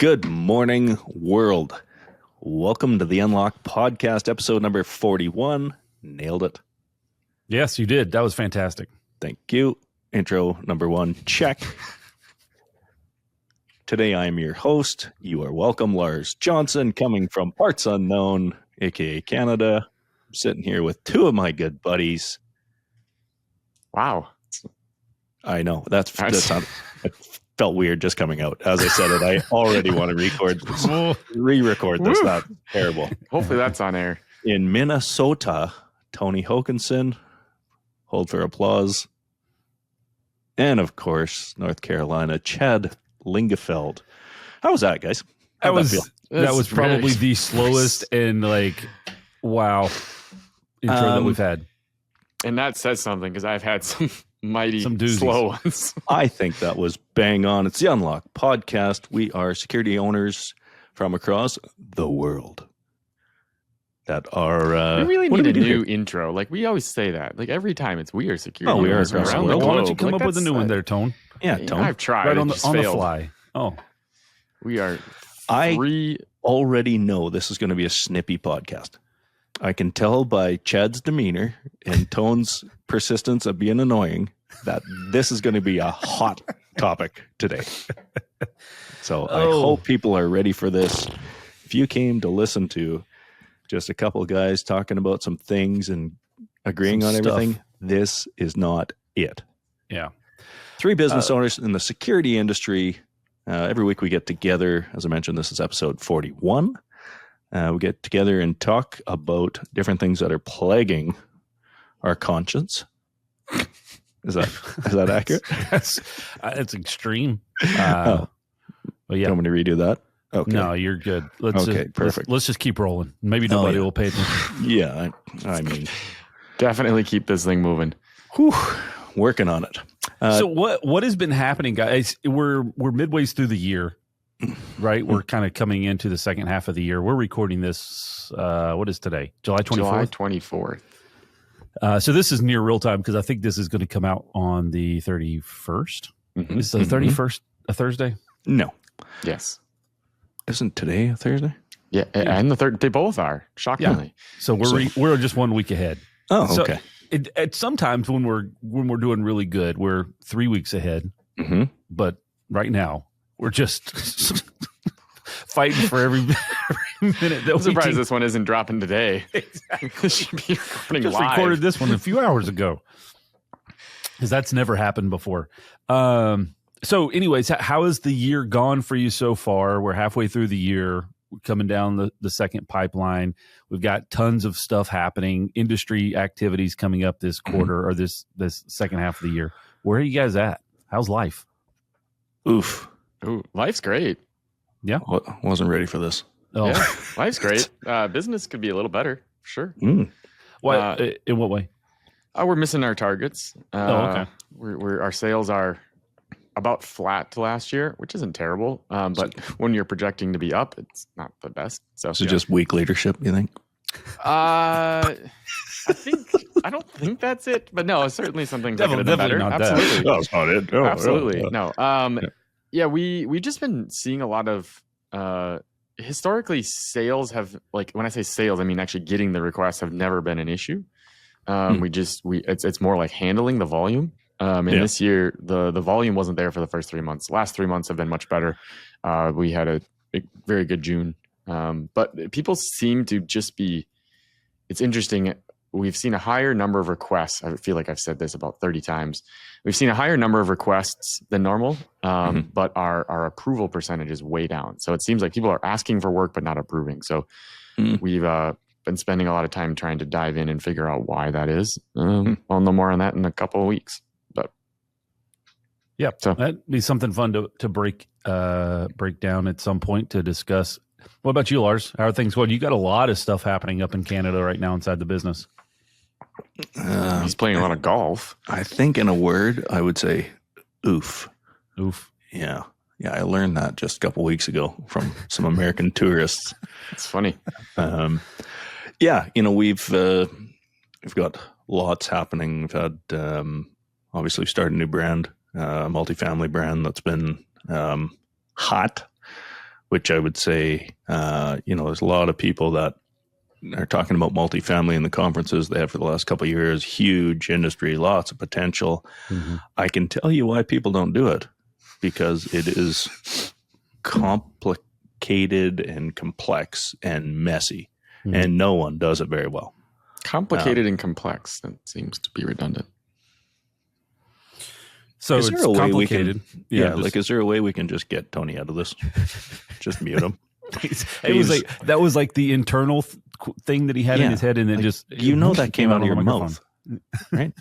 Good morning, world. Welcome to the Unlock Podcast, episode number 41. Nailed it. Yes, you did. That was fantastic. Thank you. Intro number one, check. Today I am your host. You are welcome, Lars Johnson, coming from parts unknown, aka Canada. I'm sitting here with two of my good buddies. Wow. I know. It felt weird just coming out. As I said it, I already want to re-record this. That's terrible. Hopefully that's on air. In Minnesota, Tony Hokanson, hold for applause. And of course, North Carolina, Chad Lingefeld. How was that, guys? That was probably the slowest and wow intro that we've had. And that says something because I've had some some slow ones. I think that was bang on. It's the Unlock Podcast. We are security owners from across the world that are. We really need a new intro. We always say that. Every time it's we are security. We are across the world. Why don't you come up with a new one there, Tone? Yeah, Tone. I've tried. Right on the fly. Oh, we are. I already know this is going to be a snippy podcast. I can tell by Chad's demeanor and Tone's persistence of being annoying that this is going to be a hot topic today. So I hope people are ready for this. If you came to listen to just a couple of guys talking about some things and agreeing on everything, this is not it. Yeah. Three business owners in the security industry. Every week we get together. As I mentioned, this is episode 41. We get together and talk about different things that are plaguing our conscience. Is that accurate? That's extreme. But yeah. You want me to redo that? Okay. No, you're good. Perfect. Let's just keep rolling. Maybe nobody will pay attention. Yeah, I mean, definitely keep this thing moving. Whew, working on it. So what has been happening, guys? We're midways through the year. Right, we're kind of coming into the second half of the year. We're recording this. What is today? July 24th. July 24th. So this is near real time because I think this is going to come out on the 31st. Mm-hmm. Is the 31st a Thursday? No. Yes. Isn't today a Thursday? Yeah, and the third. They both are shockingly. Yeah. So we're just 1 week ahead. Oh, okay. So sometimes when we're doing really good, we're 3 weeks ahead. Mm-hmm. But right now, we're just fighting for every minute. I'm surprised this one isn't dropping today. Exactly. This should be recording just live. Recorded this one a few hours ago because that's never happened before. So anyways, how has the year gone for you so far? We're halfway through the year. We're coming down the second pipeline. We've got tons of stuff happening, industry activities coming up this quarter or this second half of the year. Where are you guys at? How's life? Oof. Ooh, life's great. Yeah. Wasn't ready for this. Oh. Yeah, life's great. Business could be a little better, sure. What? In what way? We're missing our targets. Okay. Our sales are about flat to last year, which isn't terrible. But when you're projecting to be up, it's not the best. So just weak leadership, you think? I don't think that's it, but no, it's certainly something that could have been better. Not absolutely. That. No, that's not it. No, absolutely. No. Yeah, we've just been seeing a lot of historically sales have, when I say sales, I mean actually getting the requests have never been an issue. It's more like handling the volume. This year the volume wasn't there for the first 3 months. Last 3 months have been much better. We had a very good June. But people seem to just be, it's interesting. We've seen a higher number of requests. I feel like I've said this about 30 times. We've seen a higher number of requests than normal, but our approval percentage is way down. So it seems like people are asking for work, but not approving. So we've been spending a lot of time trying to dive in and figure out why that is. I'll know more on that in a couple of weeks. But yeah, so that'd be something fun to break down at some point to discuss. What about you, Lars? How are things going? You got a lot of stuff happening up in Canada right now inside the business. He's playing a lot of golf. I think in a word, I would say oof. Oof. Yeah. Yeah, I learned that just a couple weeks ago from some American tourists. It's funny. Yeah, we've got lots happening. We've had obviously started a new brand, multifamily brand that's been hot. which I would say, there's a lot of people that are talking about multifamily in the conferences they have for the last couple of years. Huge industry, lots of potential. Mm-hmm. I can tell you why people don't do it, because it is complicated and complex and messy, and no one does it very well. Complicated and complex. That seems to be redundant. So is it's there a way complicated. We can, is there a way we can just get Tony out of this? Just mute him. It was like that was like the internal thing that he had in his head, and then just that came out of your mouth, right?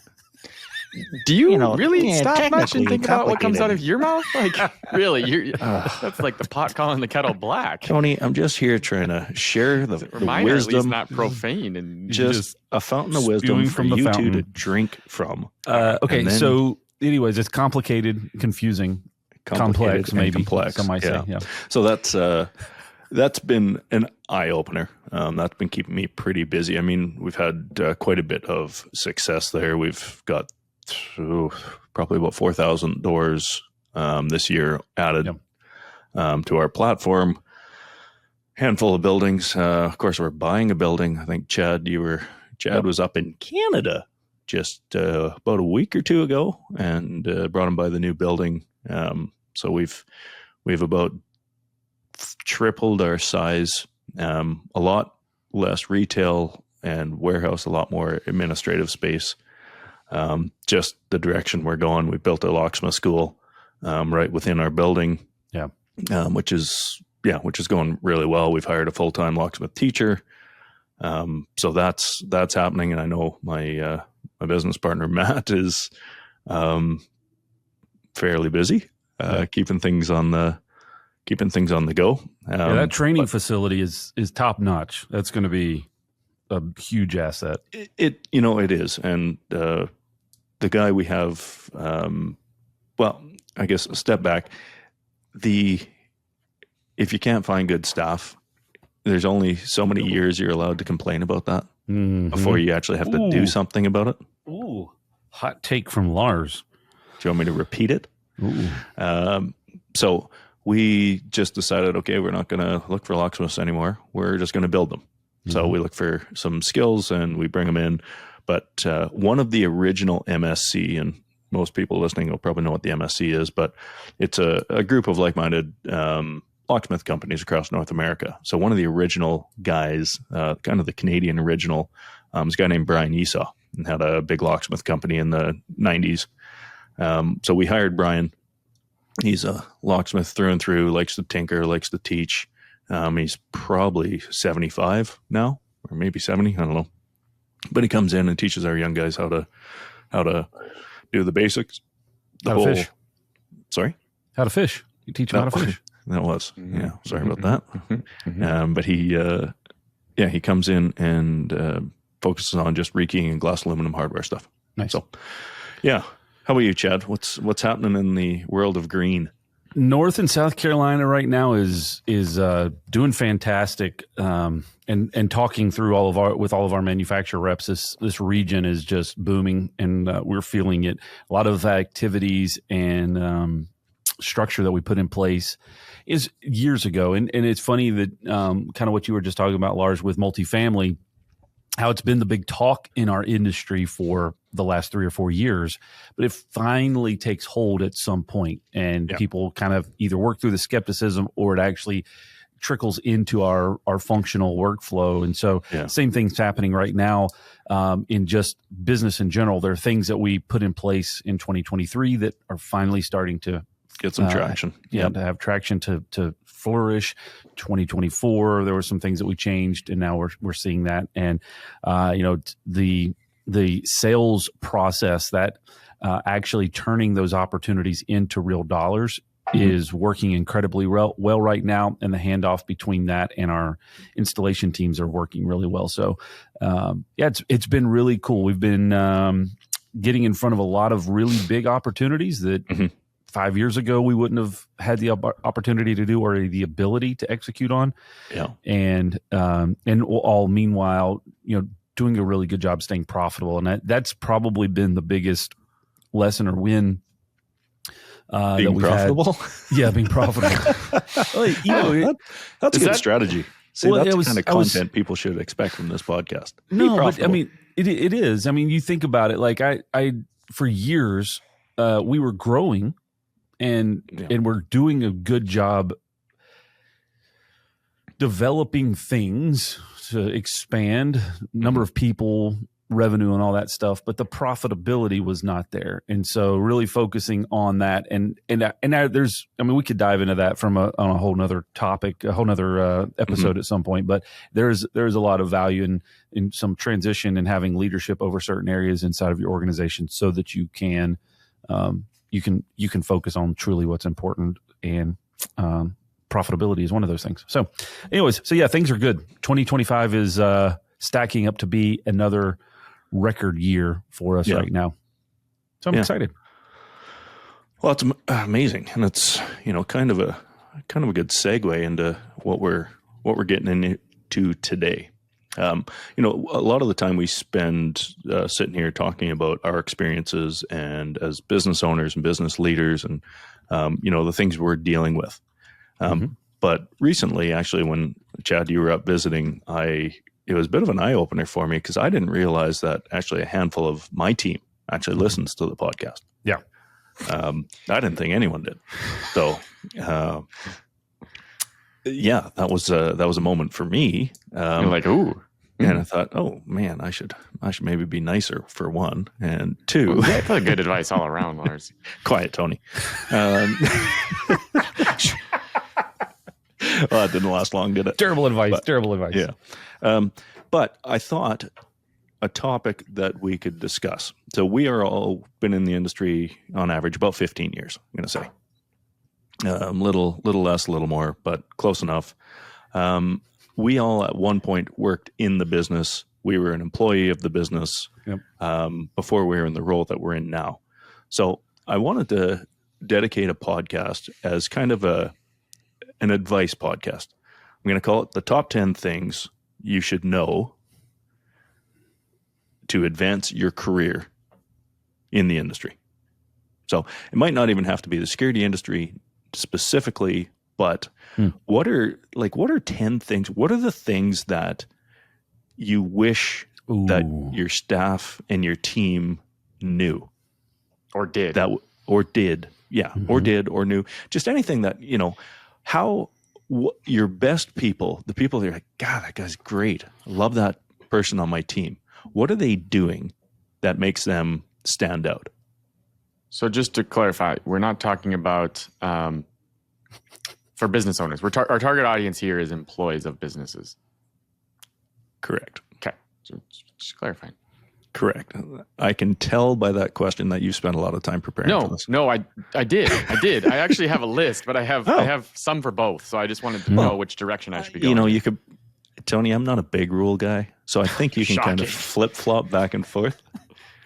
Do you really stop much and think about what comes out of your mouth? Like, really, that's like the pot calling the kettle black. Tony, I'm just here trying to share the wisdom, at least not profane, and just a fountain of wisdom for you two to drink from. Okay, so anyways, it's complicated, confusing, complex, maybe complex. Some might say, yeah. So that's been an eye opener. That's been keeping me pretty busy. I mean, we've had quite a bit of success there. We've got probably about 4,000 doors this year added to our platform. Handful of buildings. Of course, we're buying a building. I think Chad was up in Canada just about a week or two ago, and brought him by the new building. So we've about tripled our size, a lot less retail and warehouse, a lot more administrative space. Just the direction we're going. We built a locksmith school right within our building, which is going really well. We've hired a full-time locksmith teacher, so that's happening. And I know my business partner Matt is fairly busy, keeping things on the go. That training facility is top notch. That's going to be a huge asset. It is. And the guy we have, I guess a step back, if you can't find good staff, there's only so many years you're allowed to complain about that before you actually have to do something about it. Ooh, hot take from Lars. Do you want me to repeat it? So we just decided, okay, we're not going to look for locksmiths anymore. We're just going to build them. So we look for some skills and we bring them in. But one of the original MSC, and most people listening will probably know what the MSC is, but it's a group of like-minded locksmith companies across North America. So one of the original guys, kind of the Canadian original, is a guy named Brian Esau, and had a big locksmith company in the 90s. So we hired Brian. He's a locksmith through and through, likes to tinker, likes to teach. He's probably 75 now, or maybe 70, I don't know. But he comes in and teaches our young guys how to do the basics. How to fish. Sorry? How to fish. You teach them how to fish. That was. Yeah, sorry about that. But he comes in and focuses on just rekeying and glass aluminum hardware stuff. Nice. So, yeah. How about you, Chad? What's happening in the world of green? North and South Carolina right now is doing fantastic, and talking through with all of our manufacturer reps. This region is just booming, and we're feeling it. A lot of activities and structure that we put in place is years ago, and it's funny that kind of what you were just talking about, Lars, with multifamily, how it's been the big talk in our industry for the last 3 or 4 years, but it finally takes hold at some point, and people kind of either work through the skepticism or it actually trickles into our functional workflow. And so same thing's happening right now in just business in general. There are things that we put in place in 2023 that are finally starting to get some traction. To have traction to flourish. 2024, there were some things that we changed, and now we're seeing that. And the sales process that actually turning those opportunities into real dollars is working incredibly well right now, and the handoff between that and our installation teams are working really well. So it's been really cool. We've been getting in front of a lot of really big opportunities that 5 years ago we wouldn't have had the opportunity to do or the ability to execute on. And all meanwhile, doing a really good job staying profitable. And that's probably been the biggest lesson or win Being that we've profitable? had. Yeah, being profitable. Well, you know, that's a good strategy. See, Well, that's the kind of content people should expect from this podcast. Be no, but I profitable. mean, it is. I mean, you think about it. Like I for years, we were growing, and we're doing a good job developing things to expand number of people, revenue, and all that stuff, but the profitability was not there. And so really focusing on that, and there's, I mean, we could dive into that from on a whole nother topic, a whole nother episode at some point, but there's a lot of value in some transition and having leadership over certain areas inside of your organization so that you can focus on truly what's important, and profitability is one of those things. So anyways, yeah, things are good. 2025 is stacking up to be another record year for us right now. So I'm excited. Well, it's amazing. And it's, kind of a good segue into what we're getting into today. A lot of the time we spend sitting here talking about our experiences and as business owners and business leaders and, the things we're dealing with. But recently, actually, when Chad, you were up visiting, it was a bit of an eye-opener for me because I didn't realize that actually a handful of my team actually listens to the podcast. Yeah. I didn't think anyone did. So, that was a moment for me. You're like, ooh. And I thought, oh man, I should maybe be nicer for one, and two. Well, that's good advice all around, Lars. Quiet, Tony. Well, it didn't last long, did it? Terrible advice. Yeah. But I thought a topic that we could discuss. So we are all been in the industry on average about 15 years, I'm going to say. Little less, a little more, but close enough. We all at one point worked in the business. We were an employee of the business before we were in the role that we're in now. So I wanted to dedicate a podcast as kind of an advice podcast. I'm going to call it the top 10 things you should know to advance your career in the industry. So it might not even have to be the security industry specifically, but what are 10 things? What are the things that you wish that your staff and your team knew or did? Or did or knew? Just anything that, your best people, the people that are like, God, that guy's great. I love that person on my team. What are they doing that makes them stand out? So just to clarify, we're not talking about for business owners. Our target audience here is employees of businesses. Correct. Okay. So just clarifying. Correct. I can tell by that question that you spent a lot of time preparing for this. No, I did. I actually have a list, but I have some for both. So I just wanted to know which direction I should be going. You could, Tony, I'm not a big rule guy, so I think you can kind of flip-flop back and forth.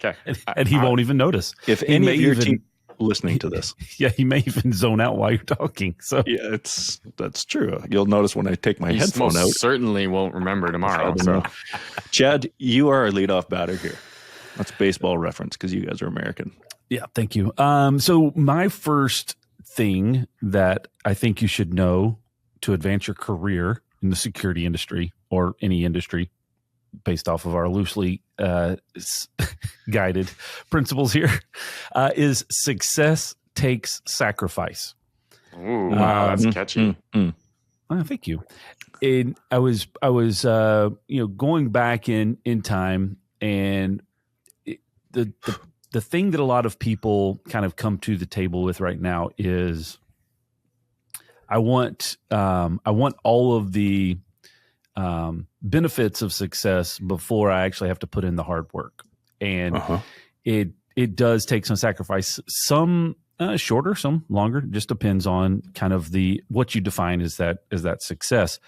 Okay. And he won't even notice. If any of your team listening to this. Yeah, he may even zone out while you're talking. So yeah, that's true. You'll notice when I take my headphone out. Certainly won't remember tomorrow. So, Chad, you are our leadoff batter here. That's a baseball reference because you guys are American. Yeah, thank you. So my first thing that I think you should know to advance your career in the security industry or any industry, based off of our loosely guided principles here, is success takes sacrifice. Ooh, wow, that's catchy. Thank you. And I was going back in time, and the thing that a lot of people kind of come to the table with right now is I want all of the benefits of success before I actually have to put in the hard work. And it does take some sacrifice, some shorter, some longer, just depends on kind of what you define as that success.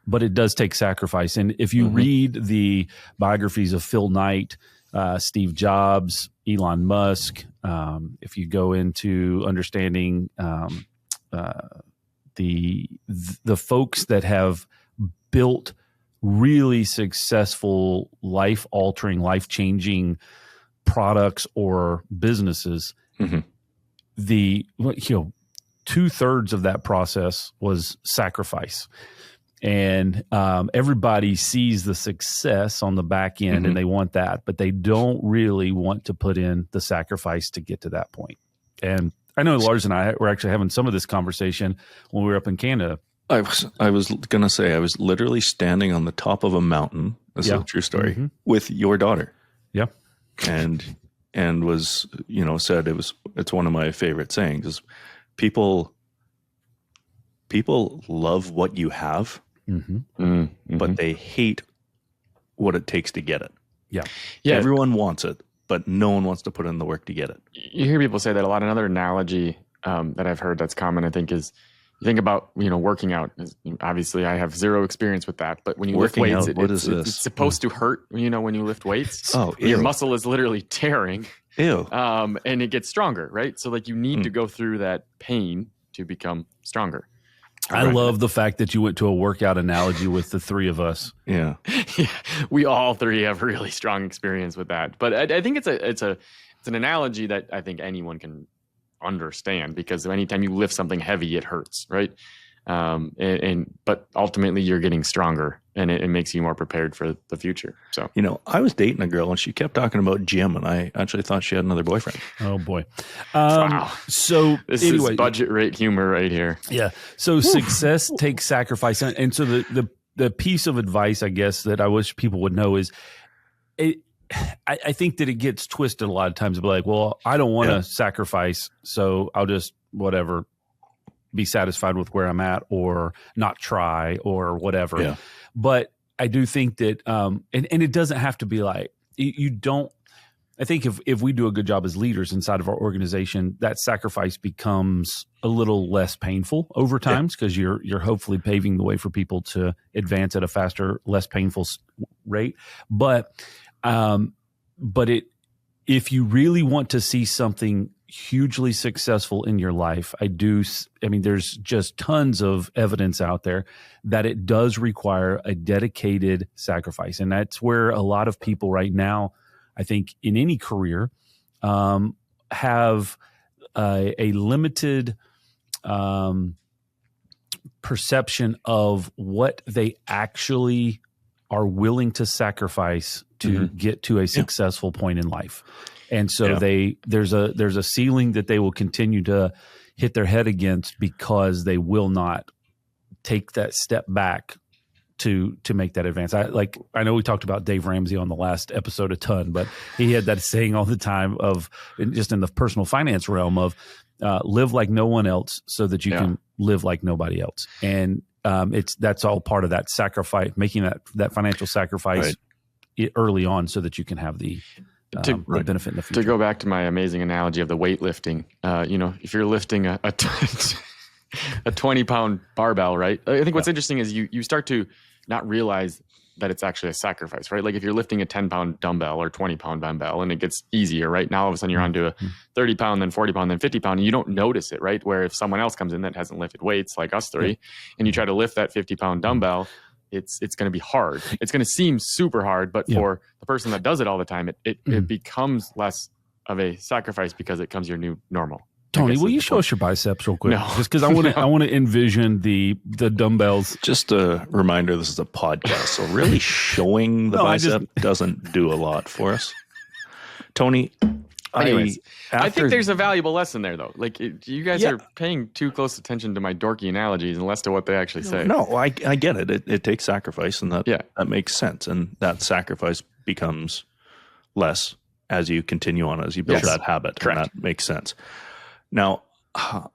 But it does take sacrifice. And if you read the biographies of Phil Knight, Steve Jobs, Elon Musk, if you go into understanding the folks that have built really successful, life-altering, life-changing products or businesses, 2/3 of that process was sacrifice. And everybody sees the success on the back end and they want that, but they don't really want to put in the sacrifice to get to that point. And I know Lars and I were actually having some of this conversation when we were up in Canada. I was going to say, I was literally standing on the top of a mountain. This is a true story with your daughter. Yeah. And was, said it's one of my favorite sayings is people love what you have, but they hate what it takes to get it. Yeah. Everyone wants it, but no one wants to put in the work to get it. You hear people say that a lot. Another analogy that I've heard that's common, I think, is you think about, working out. Obviously, I have zero experience with that, but when you lift weights, it's supposed to hurt, when you lift weights. Oh, your muscle is literally tearing. Ew. And it gets stronger, right? So you need to go through that pain to become stronger. I love the fact that you went to a workout analogy with the three of us. Yeah. We all three have really strong experience with that. But I think it's an analogy that I think anyone can understand, because anytime you lift something heavy, it hurts, right? But ultimately you're getting stronger, and it makes you more prepared for the future. So, I was dating a girl and she kept talking about gym, and I actually thought she had another boyfriend. Oh boy. Wow. So this anyway, is budget rate humor right here. Yeah. So success takes sacrifice. And so the piece of advice, I guess, that I wish people would know is I think that it gets twisted a lot of times. Be like, well, I don't want to sacrifice, so I'll just be satisfied with where I'm at, or not try, or whatever. Yeah. But I do think that, and it doesn't have to be like, you don't. I think if we do a good job as leaders inside of our organization, that sacrifice becomes a little less painful over time, because you're hopefully paving the way for people to advance at a faster, less painful rate. But if you really want to see something hugely successful in your life, there's just tons of evidence out there that it does require a dedicated sacrifice. And that's where a lot of people right now, I think, in any career, have a limited perception of what they actually are willing to sacrifice to get to a successful point in life. And so there's a ceiling that they will continue to hit their head against, because they will not take that step back to make that advance. I know we talked about Dave Ramsey on the last episode a ton, but he had that saying all the time of, just in the personal finance realm, of live like no one else so that you can live like nobody else. And that's all part of that sacrifice, making that financial sacrifice early on, so that you can have the benefit in the future. To go back to my amazing analogy of the weightlifting, if you're lifting a 20-pound barbell, right? I think what's interesting is you start to not realize that it's actually a sacrifice, right? Like if you're lifting a 10-pound dumbbell or 20-pound dumbbell, and it gets easier, right? Now all of a sudden you're onto a 30-pound, then 40-pound, then 50-pound, and you don't notice it, right? Where if someone else comes in that hasn't lifted weights like us three, and you try to lift that 50-pound dumbbell, it's going to be hard. It's going to seem super hard, but for the person that does it all the time, it becomes less of a sacrifice, because it becomes your new normal. Tony, will you show us your biceps real quick? No. Just because I want to envision the dumbbells. Just a reminder, this is a podcast, so really showing the bicep doesn't do a lot for us. Tony, anyways, I think there's a valuable lesson there, though. Like, you guys are paying too close attention to my dorky analogies and less to what they actually say. No, I get it. It takes sacrifice, and that makes sense. And that sacrifice becomes less as you continue on, as you build that habit. Correct. And that makes sense. Now,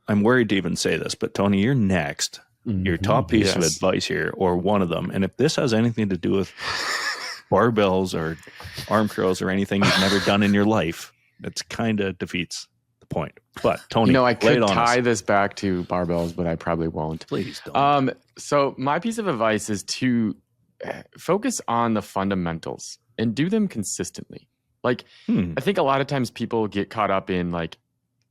I'm worried to even say this, but Tony, you're next. Your top piece of advice here, or one of them, and if this has anything to do with barbells or arm curls or anything you've never done in your life, it's kind of defeats the point. But Tony, I could tie this back to barbells, but I probably won't. Please don't. So my piece of advice is to focus on the fundamentals and do them consistently. Like, I think a lot of times people get caught up in like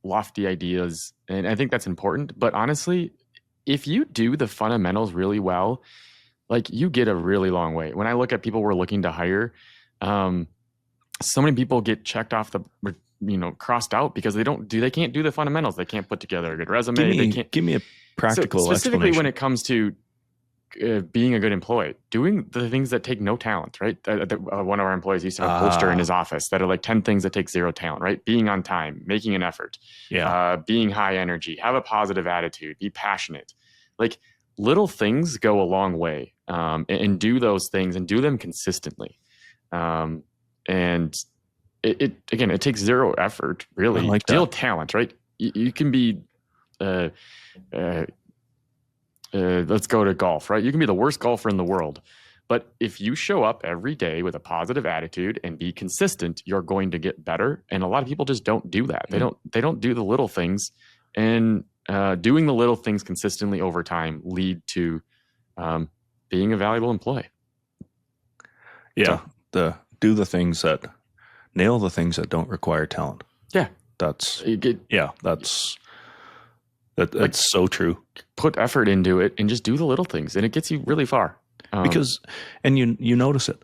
lofty ideas, and I think that's important. But honestly, if you do the fundamentals really well, like, you get a really long way. When I look at people we're looking to hire, so many people get checked off crossed out because they can't do the fundamentals. They can't put together a good resume. Give me a practical specifically explanation. when it comes to being a good employee, doing the things that take no talent, right? One of our employees used to have a poster in his office that are like 10 things that take zero talent, right? Being on time, making an effort, being high energy, have a positive attitude, be passionate. Like little things go a long way, and do those things and do them consistently. And it takes zero effort, really. I like Zero that. talent, right? You can be let's go to golf, right? You can be the worst golfer in the world, but if you show up every day with a positive attitude and be consistent, you're going to get better. And a lot of people just don't do that. They don't do the little things, and doing the little things consistently over time lead to being a valuable employee. Yeah, nail the things that don't require talent. Yeah, that's so true. Put effort into it and just do the little things, and it gets you really far. And you notice it.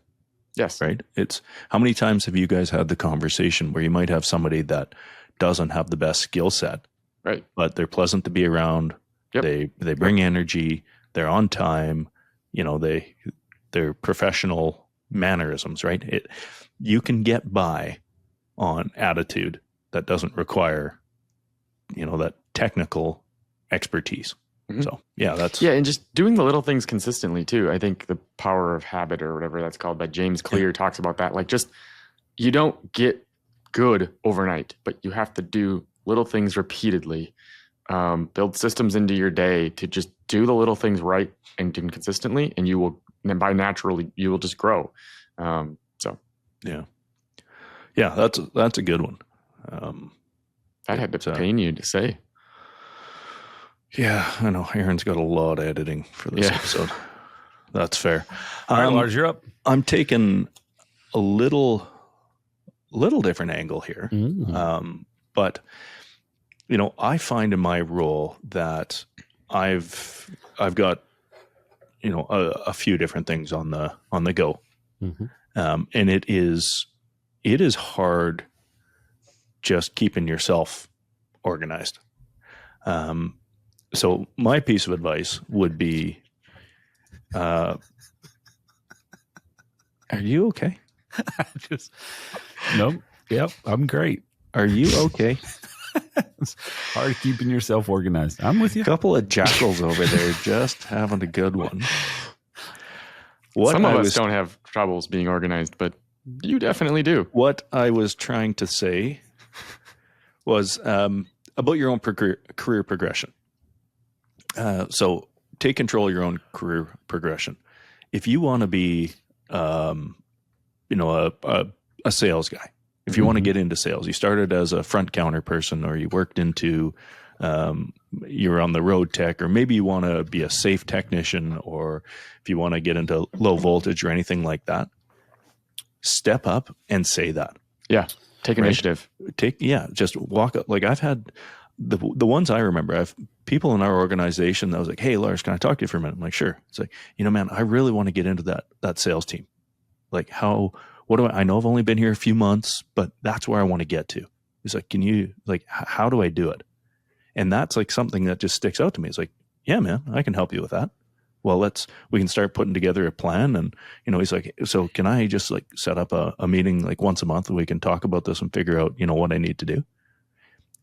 Yes. Right. It's how many times have you guys had the conversation where you might have somebody that doesn't have the best skill set, right? But they're pleasant to be around. Yep. They bring energy. They're on time. They're professional mannerisms, right? You can get by on attitude that doesn't require, that technical expertise. Mm-hmm. So and just doing the little things consistently too. I think the power of habit, or whatever that's called, by James Clear, talks about that. Like, just, you don't get good overnight, but you have to do little things repeatedly. Build systems into your day to just do the little things right and do consistently, and you will just grow. That's a good one. That had to pain you to say. Yeah, I know. Aaron's got a lot of editing for this episode. That's fair. All right, Lars, you're up. I'm taking a little different angle here. Mm-hmm. But I find in my role that I've got a few different things on the go. Mm-hmm. And it is hard just keeping yourself organized. So my piece of advice would be, are you okay? Nope. Yep. I'm great. Are you okay? It's hard keeping yourself organized. I'm with you. A couple of jackals over there just having a good one. Some of us don't have troubles being organized, but you definitely do. What I was trying to say was about your own career progression. So take control of your own career progression. If you want to be, a sales guy, if you want to get into sales, you started as a front counter person, or you worked into, you're on the road tech, or maybe you want to be a safe technician, or if you want to get into low voltage or anything like that, step up and say that. Yeah. Take initiative. Just walk up. Like, I've had the ones I remember, I've people in our organization that was like, "Hey, Lars, can I talk to you for a minute?" I'm like, "Sure." It's like, man, I really want to get into that sales team. Like, I know I've only been here a few months, but that's where I want to get to. It's like, how do I do it? And that's like something that just sticks out to me. It's like, yeah, man, I can help you with that. Well, we can start putting together a plan. And, he's like, so can I just like set up a meeting like once a month, and we can talk about this and figure out, what I need to do.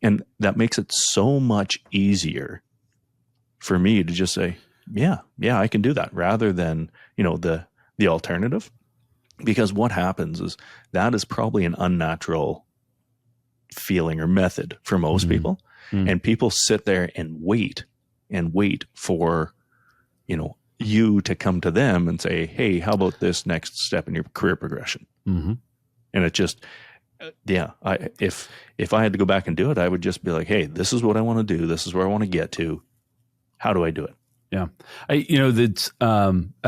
And that makes it so much easier for me to just say, yeah, I can do that, rather than, the alternative. Because what happens is that is probably an unnatural feeling or method for most people. Mm-hmm. And people sit there and wait for, you to come to them and say, "Hey, how about this next step in your career progression?" Mm-hmm. And it just, if I had to go back and do it, I would just be like, "Hey, this is what I want to do. This is where I want to get to. How do I do it?" Yeah. I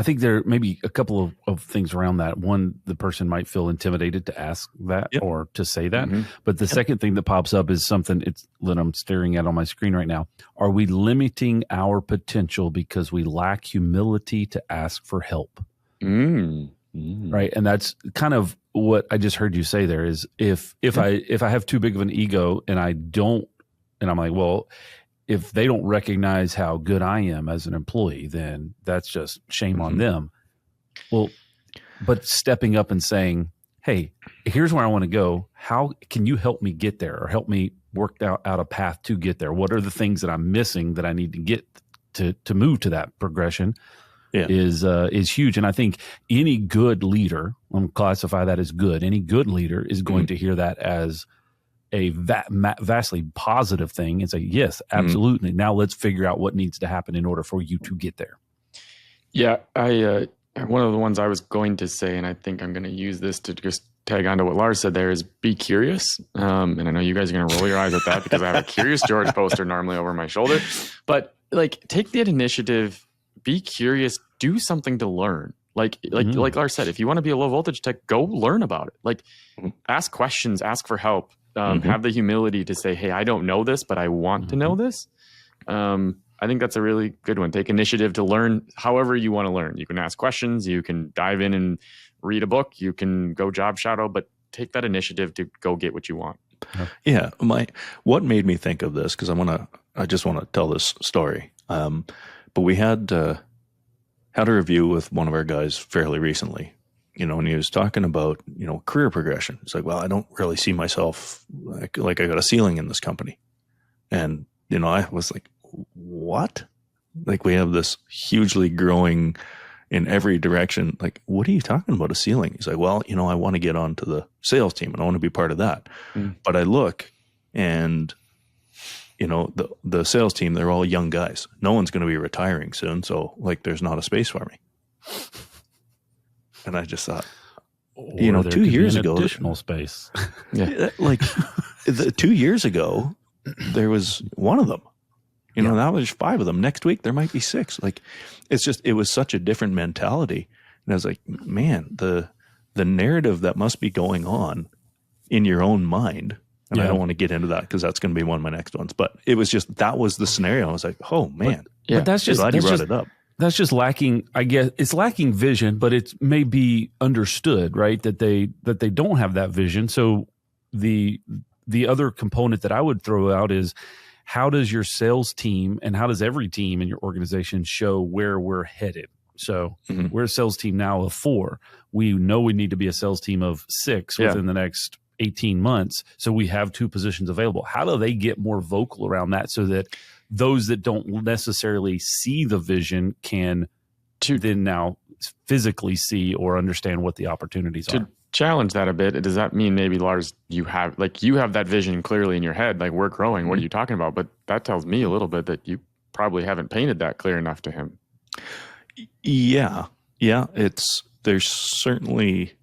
think there may be a couple of things around that. One, the person might feel intimidated to ask that or to say that. Mm-hmm. But the second thing that pops up is something that I'm staring at on my screen right now. Are we limiting our potential because we lack humility to ask for help? Mm. Right. And that's kind of what I just heard you say there is if I have too big of an ego and I'm like, well, if they don't recognize how good I am as an employee, then that's just shame on them. Well, but stepping up and saying, hey, here's where I want to go. How can you help me get there, or help me work out a path to get there? What are the things that I'm missing that I need to get to move to that progression? Is huge. And I think any good leader, I'm going to classify that as good, any good leader is going to hear that as a vastly positive thing and say, yes, absolutely. Now let's figure out what needs to happen in order for you to get there. Yeah, one of the ones I was going to say, and I think I'm going to use this to just tag on to what Lars said there, is be curious. And I know you guys are going to roll your eyes at that because I have a Curious George poster normally over my shoulder. But like, take that initiative, be curious, do something to learn. Like Lars said, if you want to be a low voltage tech, go learn about it. Like, ask questions, ask for help. Have the humility to say, hey, I don't know this, but I want to know this. I think that's a really good one. Take initiative to learn however you want to learn. You can ask questions, you can dive in and read a book, you can go job shadow, but take that initiative to go get what you want. Yeah. What made me think of this, because I just want to tell this story. But we had a review with one of our guys fairly recently, and he was talking about, career progression. It's like, well, I don't really see myself like I got a ceiling in this company. And, I was like, what? Like, we have this hugely growing in every direction. Like, what are you talking about, a ceiling? He's like, well, I want to get onto the sales team and I want to be part of that. But I look and, the sales team, they're all young guys. No one's going to be retiring soon. So like, there's not a space for me. And I just thought, 2 years ago, additional space. Yeah. Like 2 years ago, there was one of them. Now there's 5 of them. Next week, there might be 6. Like, it was such a different mentality. And I was like, man, the narrative that must be going on in your own mind. And I don't want to get into that because that's going to be one of my next ones. But it was just, that was the scenario. I was like, oh man. But that's just, glad you brought it up. That's just lacking, I guess. It's lacking vision, but it may be understood, right? That they don't have that vision. So the other component that I would throw out is, how does your sales team and how does every team in your organization show where we're headed? So we're a sales team now of 4. We know we need to be a sales team of 6 within the next 18 months. So we have 2 positions available. How do they get more vocal around that so that those that don't necessarily see the vision can then now physically see or understand what the opportunities are? Challenge that a bit. Does that mean maybe, Lars, you have that vision clearly in your head, like, we're growing, what are you talking about? But that tells me a little bit that you probably haven't painted that clear enough to him. Yeah. It's certainly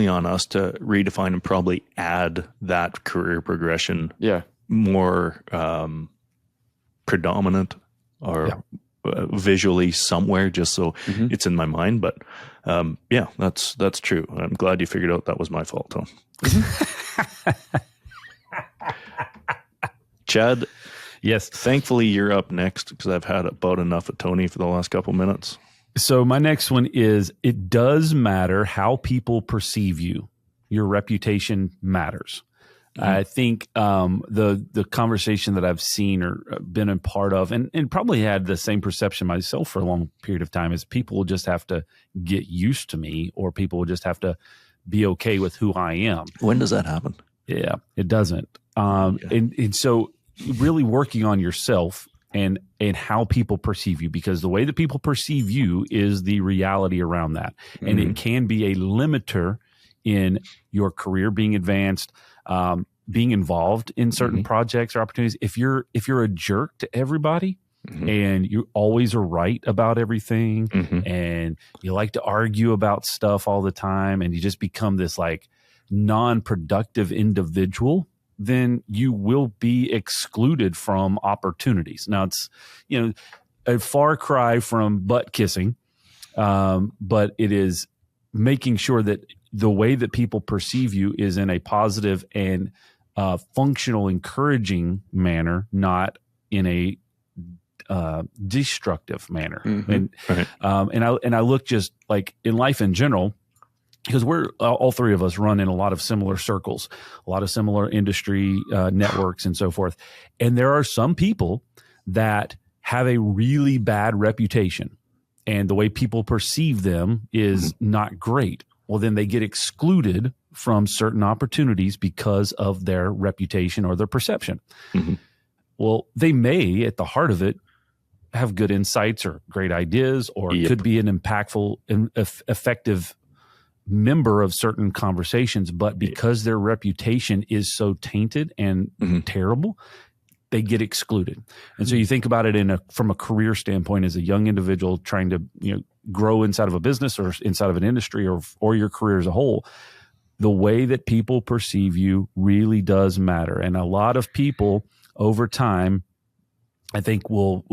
on us to redefine and probably add that career progression more predominant or visually somewhere, just so it's in my mind. But that's true. I'm glad you figured out that was my fault, Tom. Chad, yes. Thankfully, you're up next because I've had about enough of Tony for the last couple minutes. So my next one is, it does matter how people perceive you. Your reputation matters. I think the conversation that I've seen or been a part of, and probably had the same perception myself for a long period of time, is people will just have to get used to me, or people will just have to be okay with who I am. When does that happen? Yeah, it doesn't. And so really working on yourself and how people perceive you, because the way that people perceive you is the reality around that. And it can be a limiter in your career being advanced, being involved in certain projects or opportunities. If you're a jerk to everybody and you always are right about everything and you like to argue about stuff all the time and you just become this like non-productive individual, then you will be excluded from opportunities. Now it's, a far cry from butt kissing, but it is making sure that the way that people perceive you is in a positive and functional, encouraging manner, not in a destructive manner. And I look just like in life in general, because we're all three of us run in a lot of similar circles, a lot of similar industry networks and so forth. And there are some people that have a really bad reputation and the way people perceive them is not great. Well, then they get excluded from certain opportunities because of their reputation or their perception. Mm-hmm. Well, they may, at the heart of it, have good insights or great ideas, or could be an impactful and effective member of certain conversations, but because their reputation is so tainted and terrible, they get excluded. And so you think about it from a career standpoint as a young individual trying to grow inside of a business or inside of an industry or your career as a whole. The way that people perceive you really does matter, and a lot of people over time, I think, will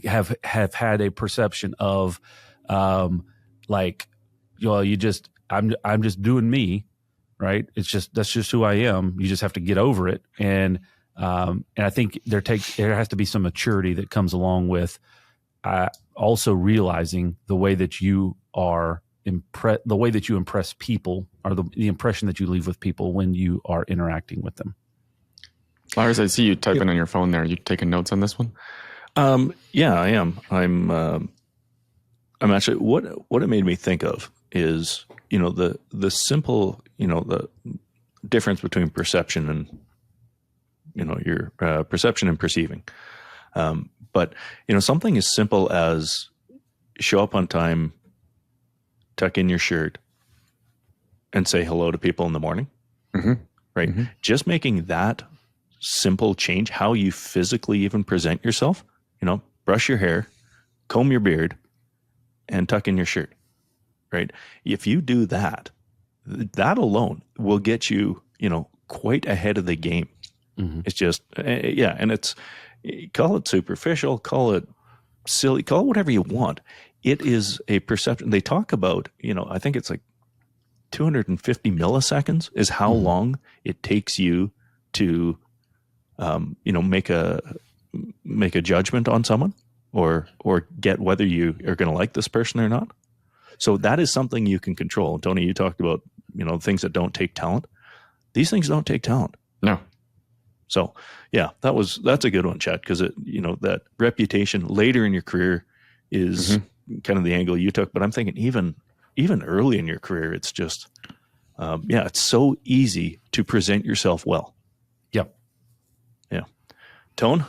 have had a perception of I'm just doing me, right? That's just who I am. You just have to get over it. And I think there has to be some maturity that comes along with also realizing the way that you are the way that you impress people, or the impression that you leave with people when you are interacting with them. Lars, I see you typing on your phone there. Are you taking notes on this one? Yeah, I am. I'm actually, what it made me think of is, the simple, the difference between perception and, your perception and perceiving. But, something as simple as show up on time, tuck in your shirt, and say hello to people in the morning, right? Mm-hmm. Just making that simple change, how you physically even present yourself, brush your hair, comb your beard, and tuck in your shirt, right? If you do that alone will get you, quite ahead of the game. Mm-hmm. It's just, and it's, call it superficial, call it silly, call it whatever you want. It is a perception. They talk about, I think it's like 250 milliseconds is how long it takes you to, make a judgment on someone or get whether you are going to like this person or not. So that is something you can control. Tony, you talked about, things that don't take talent. These things don't take talent. No. So yeah, that's a good one, Chad, because that reputation later in your career is kind of the angle you took. But I'm thinking even early in your career, it's just, it's so easy to present yourself well. Yep. Yeah. Tone,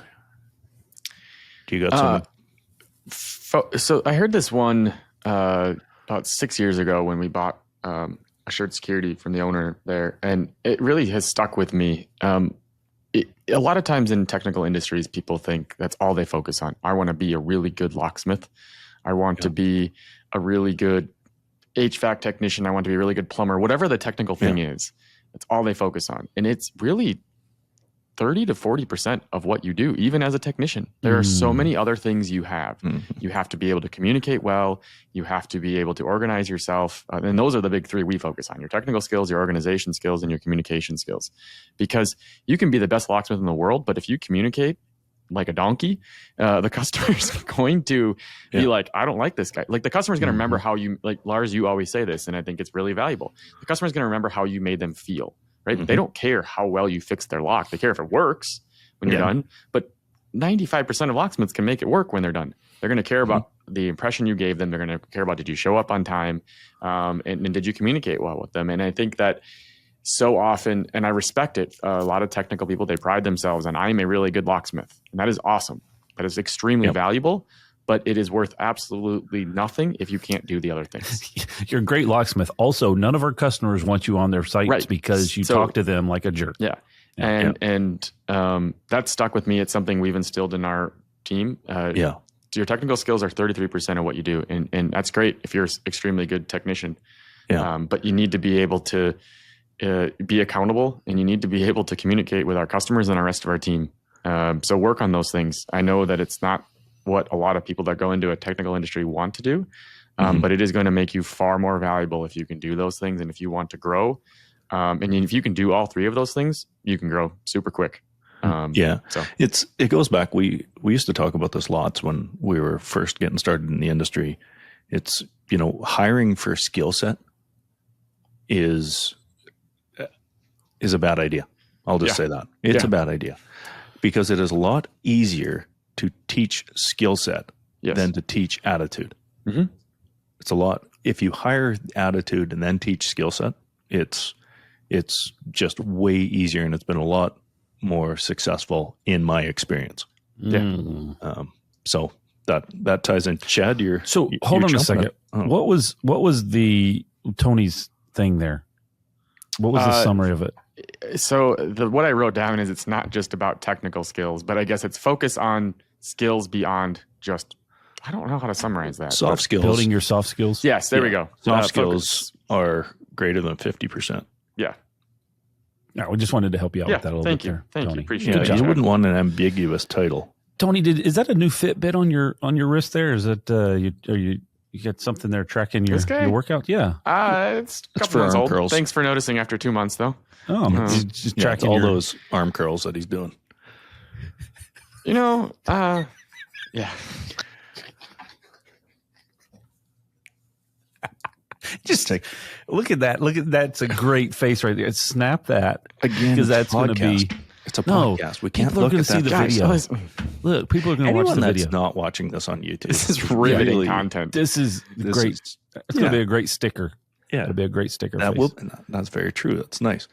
do you got something? So I heard this one about 6 years ago when we bought Assured Security from the owner there, and it really has stuck with me. A lot of times in technical industries, people think that's all they focus on. I want to be a really good locksmith. I want to be a really good HVAC technician. I want to be a really good plumber, whatever the technical thing is. That's all they focus on. And it's really 30 to 40% of what you do, even as a technician. There are so many other things you have. You have to be able to communicate well. You have to be able to organize yourself. And those are the big three we focus on: your technical skills, your organization skills, and your communication skills. Because you can be the best locksmith in the world, but if you communicate like a donkey, the customer's going to be like, I don't like this guy. Like, the customer's going to remember how you, like Lars, you always say this, and I think it's really valuable. The customer's going to remember how you made them feel. Right? They don't care how well you fix their lock. They care if it works when you're done. But 95% of locksmiths can make it work when they're done. They're going to care about the impression you gave them. They're going to care about, did you show up on time? And did you communicate well with them? And I think that so often, and I respect it, a lot of technical people, they pride themselves on, I'm a really good locksmith. And that is awesome. That is extremely valuable. But it is worth absolutely nothing if you can't do the other things. You're a great locksmith. Also, none of our customers want you on their sites because you talk to them like a jerk. Yeah. And that stuck with me. It's something we've instilled in our team. Your technical skills are 33% of what you do. And that's great if you're an extremely good technician. But you need to be able to be accountable, and you need to be able to communicate with our customers and the rest of our team. So work on those things. I know that it's not what a lot of people that go into a technical industry want to do. But it is going to make you far more valuable if you can do those things. And if you want to grow, and if you can do all three of those things, you can grow super quick. So it goes back. We used to talk about this lots when we were first getting started in the industry. It's, hiring for skill set is a bad idea. I'll just say that. It's a bad idea because it is a lot easier to teach skill set than to teach attitude. Mm-hmm. It's a lot. If you hire attitude and then teach skill set, it's just way easier, and it's been a lot more successful in my experience. So that ties in. Chad, hold on a second. What was the Tony's thing there? What was the summary of it? So what I wrote down is it's not just about technical skills, but I guess it's focus on skills beyond just, I don't know how to summarize that. Soft skills. Building your soft skills. Yes, there we go. Soft skills are greater than 50%. Yeah. No, we just wanted to help you out with that a little bit there, Thank Tony. you. Appreciate Yeah, it. you wouldn't want an ambiguous title. Tony, is that a new Fitbit on your wrist there? Is it you got something there tracking your workout? Yeah. It's a couple months old. Curls. Thanks for noticing after 2 months, though. Oh, just tracking all those arm curls that he's doing. Yeah. Just look at that. That's a great face right there. Snap that again, because that's going to be. It's a podcast. We can't people look are at see the that. video. Look, people are going to watch the video. That's not watching this on YouTube. This is riveting content. This is great. It's going to be a great sticker. Yeah, it'll be a great sticker. That's very true. That's nice.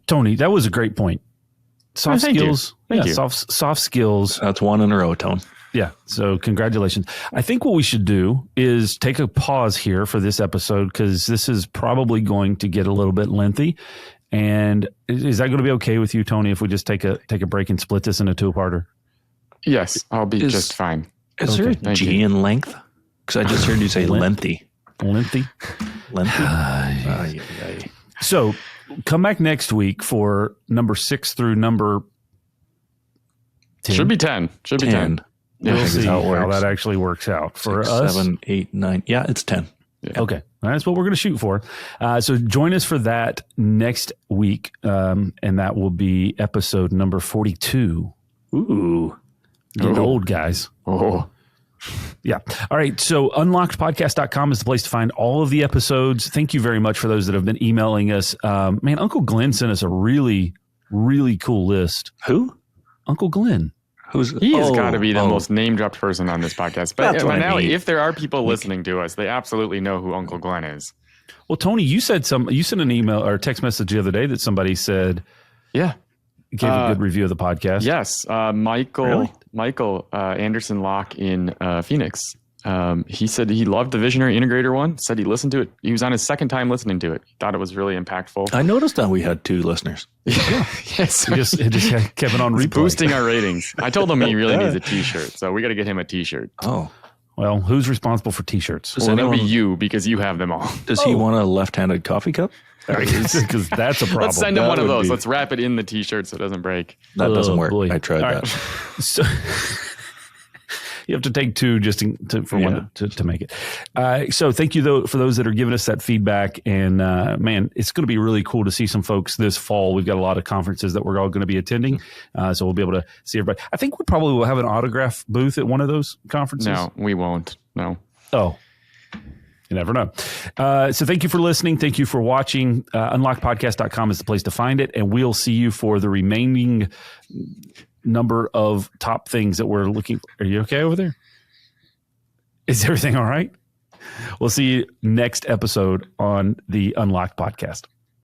Tony, that was a great point. Soft skills. Thank you. Soft skills. That's one in a row, Tone. Yeah. So congratulations. I think what we should do is take a pause here for this episode because this is probably going to get a little bit lengthy. And is that going to be okay with you, Tony, if we just take a break and split this into two-parter? Yes, I'll be just fine. Is there a G in length? Because I just heard you say lengthy. Lengthy. So come back next week for number 6 through number 10. Should be 10. Should be 10. We'll see how that actually works out for 6, us. 7, 8, 9. Yeah, it's 10. Yeah. Okay. That's what we're going to shoot for. So join us for that next week. And that will be episode number 42. Ooh. Getting old, guys. Oh. Yeah. All right. So unlockedpodcast.com is the place to find all of the episodes. Thank you very much for those that have been emailing us. Man, Uncle Glenn sent us a really, really cool list. Who? Uncle Glenn. He has got to be the most name-dropped person on this podcast. But now, if there are people listening to us, they absolutely know who Uncle Glenn is. Well, Tony, you sent an email or text message the other day that somebody said, gave a good review of the podcast. Yes, Michael Anderson Locke in Phoenix. He said he loved the Visionary Integrator one. Said he listened to it. He was on his second time listening to it. He thought it was really impactful. I noticed that we had 2 listeners. Yes, it just kept it on replay. Boosting our ratings. I told him he really needs a T-shirt, so we got to get him a T-shirt. Oh, well, who's responsible for T-shirts? Well, that'll be you because you have them all. Does he want a left-handed coffee cup? Because that's a problem. Let's send him one of those. Let's wrap it in the T-shirt so it doesn't break. That doesn't work. Boy. I tried all that. Right. So you have to take 2 just for one to make it. So thank you though for those that are giving us that feedback. And man, it's going to be really cool to see some folks this fall. We've got a lot of conferences that we're all going to be attending, so we'll be able to see everybody. I think we probably will have an autograph booth at one of those conferences. No, we won't. No. Oh. You never know. So thank you for listening. Thank you for watching. Unlockedpodcast.com is the place to find it. And we'll see you for the remaining number of top things that we're looking for. Are you okay over there? Is everything all right? We'll see you next episode on the Unlocked Podcast.